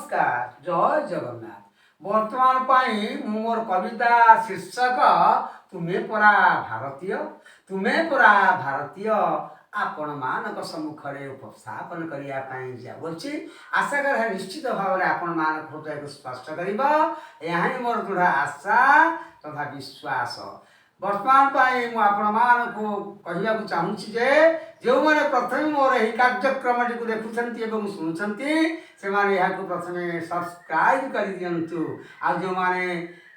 नमस्कार जय जगन्नाथ। वर्तमान पाई मोर कविता शीर्षक तुमे परा भारतीय तुमे परा भारतीय आपण मानक सम्मुखरे उपस्थापन करिया पाई जाउछि। आशा कर निश्चित भाव में आपण मानक हृदय को स्पष्ट करिबा यही मोर दृढ़ आशा तथा विश्वास। वर्तमान पाई मु आपण मानक कहवा चाहूँगी जे जो मैंने प्रथम मोर यही कार्यक्रम टी देखुंट और शुणुंट से प्रथम सब्सक्राइब कर दिंतु आ जो मैंने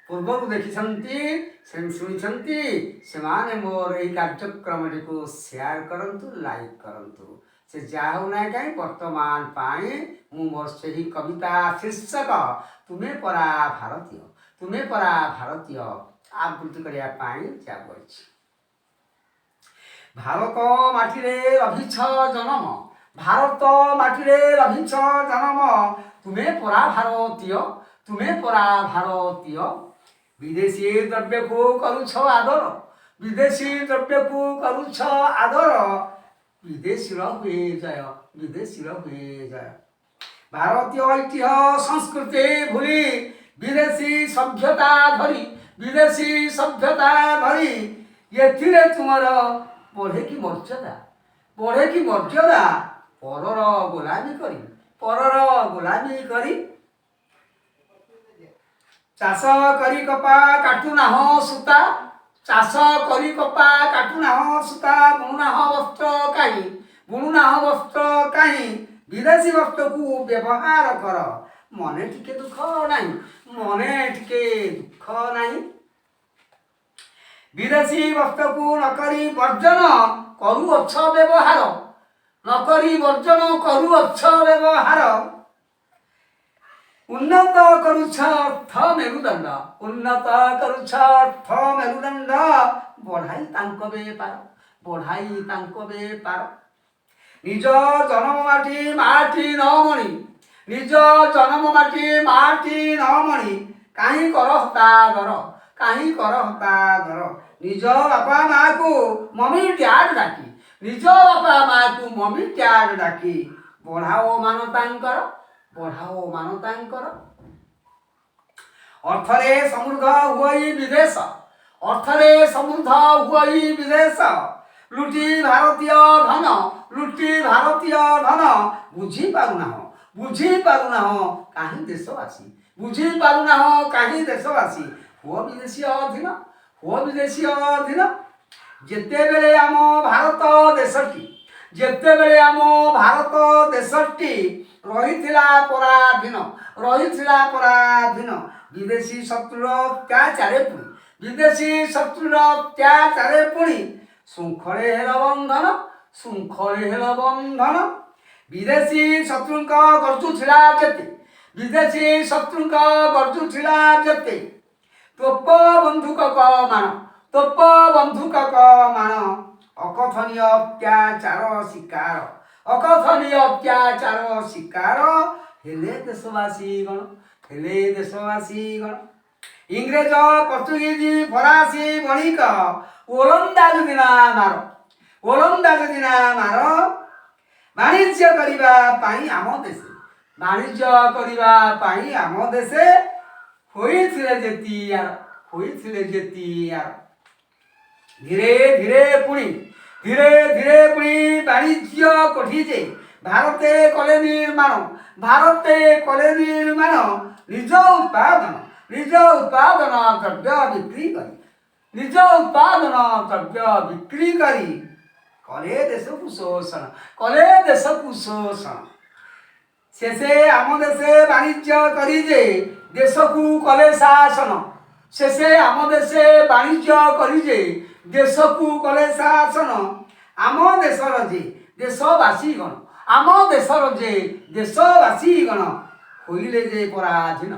पूर्व देखी शुणी से मोर यही कार्यक्रम टी को शेयर करंतु लाइक करंतु से जहा ना कहीं वर्तमान पाई मु मोर से कविता शीर्षक तुमे परा भारतीय आवृत्ति करने जाऊँगी। भारत माटिरे रभिछ जन्म भारत माटिरे रभिछ जन्म तुमे परा भारतीय विदेशी द्रव्य को करुछ आदर विदेशी द्रव्य को करुछ आदर विदेशी हुए जय भारतीय ऐतिह्य संस्कृति भूली विदेशी सभ्यता धरी ये तुमर पढ़े की मर्यादा परर गुलामी करी चाष करी कपा काटुनाह सूता बुणुनाह वस्त्र कहीं विदेशी वस्त्र को व्यवहार कर मने टिके दुख नहीं विदेशी वस्त्र को नकरी वर्जन करुअछ व्यवहार उन्नत करुछ अर्थ मेरुदंड बढ़ाई तांको बेपार निज जन्म माटी न मणि कहीं कर हतादर निज बापा माँ को मम्मी डैड डाकी बढ़ाओ मान तांकर अर्थरे समृद्ध हुई विदेश लुटी भारतीय धन बुझी पारुना कहीं देशवासी हुआ विदेशी अधीन जेते बेले आम भारत देशटी रहिथिला पराधीन विदेशी शत्रुर अत्याचारे पुणी शृंखले हेल बंधन विदेशी शत्रुंका गर्जुथिला जेते तोप बंधुक मान अकथनीय अत्याचार शिकार हेले देशवासी गण इंग्रेज पोर्तुगीज फरासी बणिक ओलंदाज दिना मार वाणिज्य करिबा पाई आम देशे होइथिले जेतियार धीरे धीरे पुणी वाणिज्य कठिजे भारते कले निर्माण निज उत्पादन द्रव्य बिक्री करी कले देश को शोषण शेषे आम देशे वाणिज्य करी जे देश को कले शासन आम देशवासी गण होइले जे पराधीन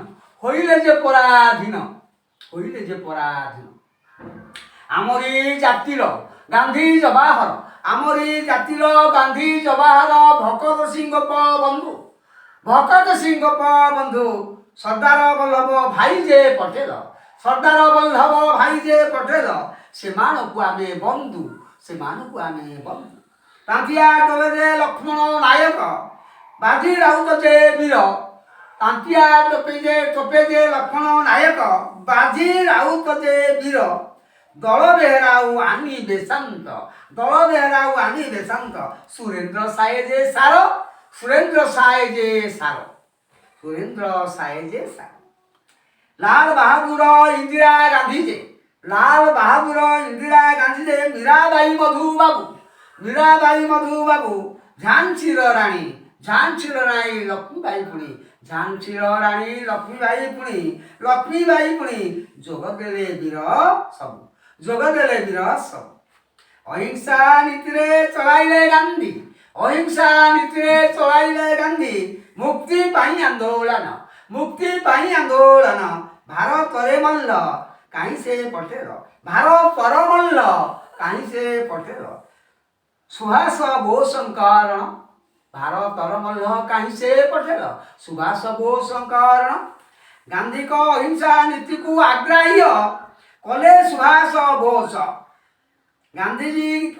आमरी जातिर गांधी जवाहर भगत सिंह बंधु सरदार वल्लभ भाई जे पटेल सेमानकु आमे बंधु तांतिया कले जे लक्ष्मण नायक बाजी राउत जे वीर ପାଣ୍ଟିଆ ଟୋପେ ଯେ ଲକ୍ଷ୍ମଣ ନାୟକ ବାଜି ରାଉତ ଯେ ବୀର ଦଳ ବେହେରାଉ ଆନି ବେଶାନ୍ତ ଦଳ ବେହେରାଉ ଆନି ବେଶାନ୍ତ ସୁରେନ୍ଦ୍ର ସାଏ ଯେ ସାର ସୁରେନ୍ଦ୍ର ସାଏ ଯେ ସାର ସୁରେନ୍ଦ୍ର ସାଏ ଯେ ସାର ଲାଲ ବାହାଦୁର ଇନ୍ଦିରା ଗାନ୍ଧୀ ଯେ ଲାଲ ବାହାଦୁର ଇନ୍ଦିରା ଗାନ୍ଧୀ ଯେ ମୀରାବାଇ ମଧୁ ବାବୁ ଝାନ୍ସୀର ରାଣୀ ଲକ୍ଷ୍ମୀବାଇ ପୁଣି ଝାନ୍ସୀର ରାଣୀ ଲକ୍ଷ୍ମୀବାଇ ପୁଣି ଯୋଗ ଦେଲେ ବୀର ସବୁ ଅହିଂସା ନୀତିରେ ଚଳାଇଲେ ଗାନ୍ଧୀ ମୁକ୍ତି ପାଇଁ ଆନ୍ଦୋଳନ ଭାରତରେ ମଲ୍ଲ କାହିଁ ସେ ପଟେଲ ସୁଭାଷ ବୋଷଙ୍କର ଭାରତର ମଲ୍ଲ କାହିଁ ସେ ପଟେଲ ସୁଭାଷ ବୋଷଙ୍କର ଗାନ୍ଧୀଙ୍କ ଅହିଂସା ନୀତିକୁ ଆଗ୍ରାହ୍ୟ କଲେ ସୁଭାଷ ବୋଷ ଗାନ୍ଧୀଙ୍କ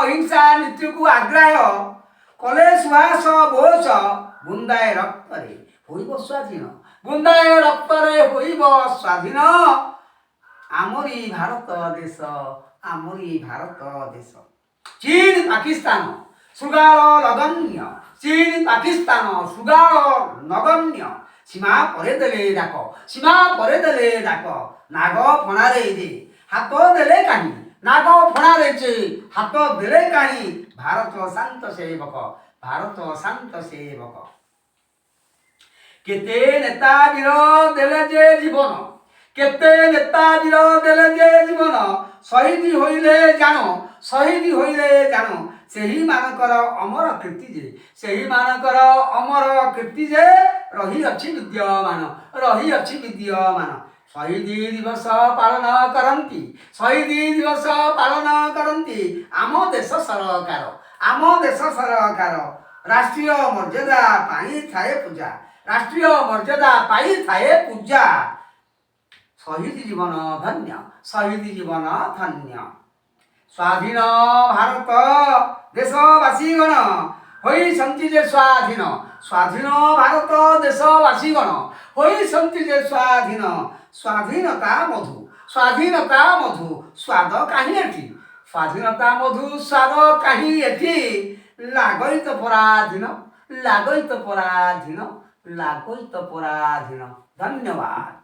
ଅହିଂସା ନୀତିକୁ ଆଗ୍ରାହ୍ୟ କଲେ ସୁଭାଷ ବୋଷ ବୁନ୍ଦାଏ ରକ୍ତରେ ହୋଇବ ସ୍ୱାଧୀନ ଆମରି ଭାରତ ଦେଶ ଚୀନ ପାକିସ୍ତାନ ଶୃଗାଳ ନଗଣ୍ୟ ସୀମା ପରେ ଦେଲେ ଡାକ ନାଗ ଫଣାରେ ଯେ ହାତ ଦେଲେ କାହିଁ ଭାରତ ଶାନ୍ତ ସେବକ କେତେ ନେତା ବୀର ଦେଲେ ଯେ ଜୀବନ ଶହୀଦ ହୋଇଲେ ଜାଣ ସେହିମାନଙ୍କର ଅମର କୀର୍ତ୍ତି ଯେ ରହିଅଛି ବିଦ୍ୟମାନ ଶହୀଦ ଦିବସ ପାଳନ କରନ୍ତି ଆମ ଦେଶ ସରକାର ରାଷ୍ଟ୍ରୀୟ ମର୍ଯ୍ୟାଦା ପାଇଥାଏ ପୂଜା ଶହୀଦ ଜୀବନ ଧନ୍ୟ ସ୍ୱାଧୀନ ଭାରତ ଦେଶବାସୀଗଣ ହୋଇଛନ୍ତି ଯେ ସ୍ୱାଧୀନ ସ୍ୱାଧୀନତା ମଧୁ ସ୍ୱାଦ କାହିଁ ଏଠି ଲାଗଇତ ପରାଧୀନ ଧନ୍ୟବାଦ।